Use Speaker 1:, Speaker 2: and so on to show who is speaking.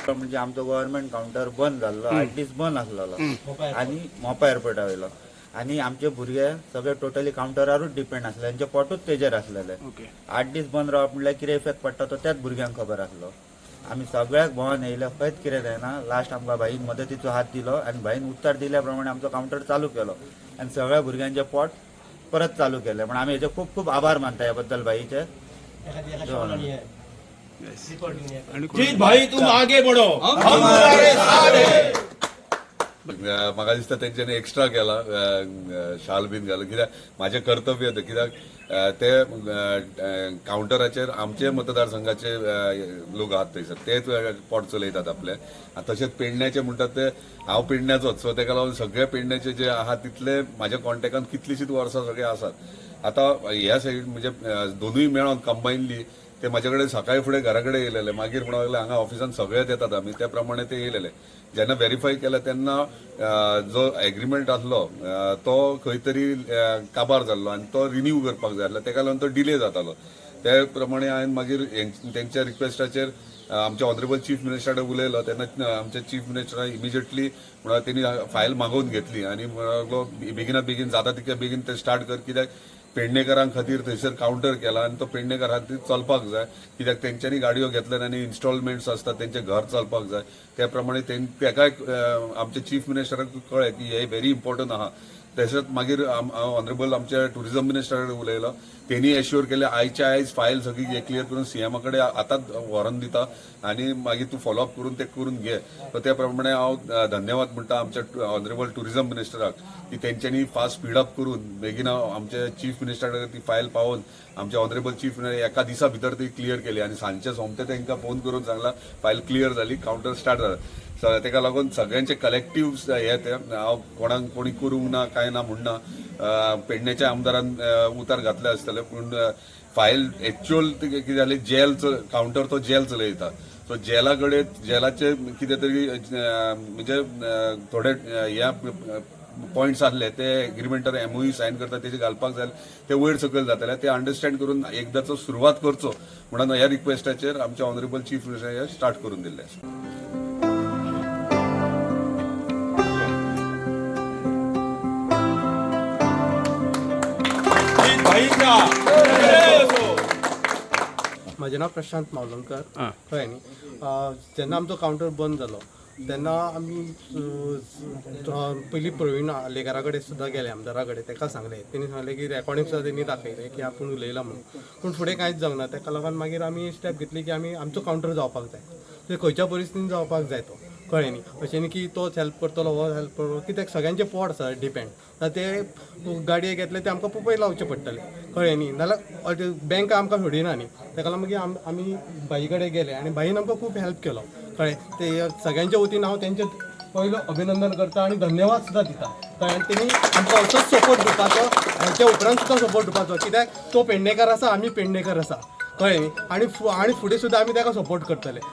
Speaker 1: म्हणजे आमचो government counter बंद जाल्लो 8 दीस बंद आसलेलो आणि मोपा एअरपोर्टा वयलो आणि आमचे भुरगे सगळे टोटली काउंटरारूच डिपेंड आसले त्यांचे पोटूच तेजेर आसलेले 8 दीस बंद रावप म्हणल्यार कितें इफेक्ट पडटा तो त्याच भुरग्यांक खबर आसलो आमी सगळ्याक भोंवन येयले खंयच कितें जायना लास्ट आमकां भाईन मदतीचो हात दिलो आणि भाईन उत्तर दिल्या प्रमाणे आमचो काउंटर चालू केलो आणि सगळ्या भुरग्यांचे पोट परत चालू केले पण आमी हेचे खूप खूप आभार मानता ह्या बद्दल भाईचे
Speaker 2: जीत भाई तुम आगे बढ़ो हम तुम्हारे साथ हैं
Speaker 3: म्हाका दिसता तेंच्यांनी एक्स्ट्रा केला शाल बीन घालून कित्याक माझे कर्तव्य होतं कित्याक ते काउंटराचेर आमचे मतदारसंघाचे लोक आहात थंयसर तेच पोट चलयतात आपले तशेंच पेडण्याचे म्हणटात ते हांव पेडण्याचोच सो तेका लागून सगळे पेडण्याचे जे आहात तितले म्हाज्या कॉन्टॅक्टान कितलीशीच वर्सां सगळे आसात आता ह्या सायडीन म्हणजे दोनूय मेळोन कंबायनली ते माझ्या कडेन सकाळी फुडें घरा कडेन येयलेले मागीर म्हणून लागले हांगा ऑफिसान सगळेच येतात आमी त्या प्रमाणे ते येयलेले जेन्ना व्हेरीफाय केले तेन्ना जो एग्रीमेंट आसलो तो खंय तरी काबार जाल्लो आनी तो रिन्यू करपाक जाय आसलो तेका लागून तो डिले जातालो ते प्रमाणे हांवें मागीर तेंच्या रिक्वेस्टाचेर आमच्या ऑनरेबल चीफ मिनिस्टरा कडेन उलयलो तेन्ना आमच्या चीफ मिनिस्टरान इमिजिएटली म्हणून तेणी फायल मागोवन घेतली आनी म्हणलो बेगिनात बेगीन जाता तितके बेगीन ते स्टार्ट कर कित्याक पेडणेकरां खातीर थंयसर काउंटर केला आनी तो पेडणेकर खातीर चलपाक जाय कित्याक तेंच्यांनी गाडयो घेतल्यात आनी इन्स्टॉलमेंट्स आसतात तेंचे घर चलपाक जाय त्या प्रमाणे तेकाय आमचे चीफ मिनिस्टराक कळ्ळें की हे व्हेरी इम्पॉर्टंट आहा तशेंच मागीर ऑनरेबल आमच्या टुरिझम मिनिस्टरा कडेन उलयलो तेणी एश्युअर केले आयच्या आयज फायल सगळी हे क्लियर करून सीएमा कडेन आतांच व्हरोन दिता आनी मागीर तूं फॉलोअप करून ते करून घे सो त्या प्रमाणे हांव धन्यवाद म्हणटा आमच्या ऑनरेबल टुरिझम मिनिस्टराक की तेंच्यांनी फास्ट स्पीडअप करून बेगीन आमच्या चीफ मिनिस्टरा कडेन ती फायल पावोवन आमच्या ऑनरेबल चीफ मिनिस्टर एका दिसा भितर ती क्लियर केली आनी सांजचे सोमते तांकां फोन करून सांगला फायल क्लियर जाली काउंटर स्टार्ट जाला तेका लागून सगळ्यांचे कलेक्टिव्ह हे ते हांव कोणाक कोणी करूंक ना काय ना म्हणना पेडण्याच्या आमदारान उतार घातले आसतले पूण फायल एक्च्युअल कितें जालें जेलचो काउंटर तो जेल चलयता सो जेला कडेन जेलाचे कितें तरी म्हणजे थोडे ह्या पॉयंट्स आसले ते एग्रीमेंटार एमओयू सायन करता तेजे घालपाक जाय ते वयर सकयल जातले ते अंडरस्टँड करून एकदाचो सुरवात करचो म्हणून ह्या रिक्वेस्टाचेर आमच्या ऑनरेबल चीफ मिनिस्टर स्टार्ट करून दिल्ले
Speaker 4: म्हजें नांव प्रशांत मावलंकर कळ्ळें न्ही जेन्ना आमचो काउंटर बंद जालो तेन्ना आमी पयलीं प्रवीण आलेकरा कडेन सुद्दां गेले आमदारा कडेन ताका सांगलें तेणी सांगलें की रेकॉर्डिंग सुद्दां तेणी दाखयलें की आपूण उलयला म्हणून पूण फुडें कांयच जावंक ना ताका लागून मागीर आमी स्टेप घेतली की आमी आमचो काउंटर जावपाक जाय ते खंयच्या परिस्थितीन जावपाक जाय तो कळ्ळें न्ही अशें न्ही की तोच हेल्प करतलो हो हेल्प करतलो कित्याक सगळ्यांचे पोट आसा डिपेंड ते गाडये घेतले ते आमकां पुपय लावचे पडटले कळ्ळें न्ही नाल्यार बँक आमकां सोडिना न्ही ताका लागून मागीर आमी बाई कडेन गेले आनी बाईन आमकां खूब हेल्प केलो कळ्ळें ते सगळ्यांच्या वतीन हांव तेंचें पयलो अभिनंदन करता आनी धन्यवाद सुद्दां दिता कळ्ळें तेणी आमकां असोच सपोर्ट दिवपाचो हेच्या उपरांत सुद्दां सपोर्ट दिवपाचो कित्याक तो पेडणेकर आसा आमी पेडणेकर आसा कळ्ळें न्ही आनी फुडें सुद्दां आमी ताका सपोर्ट करतले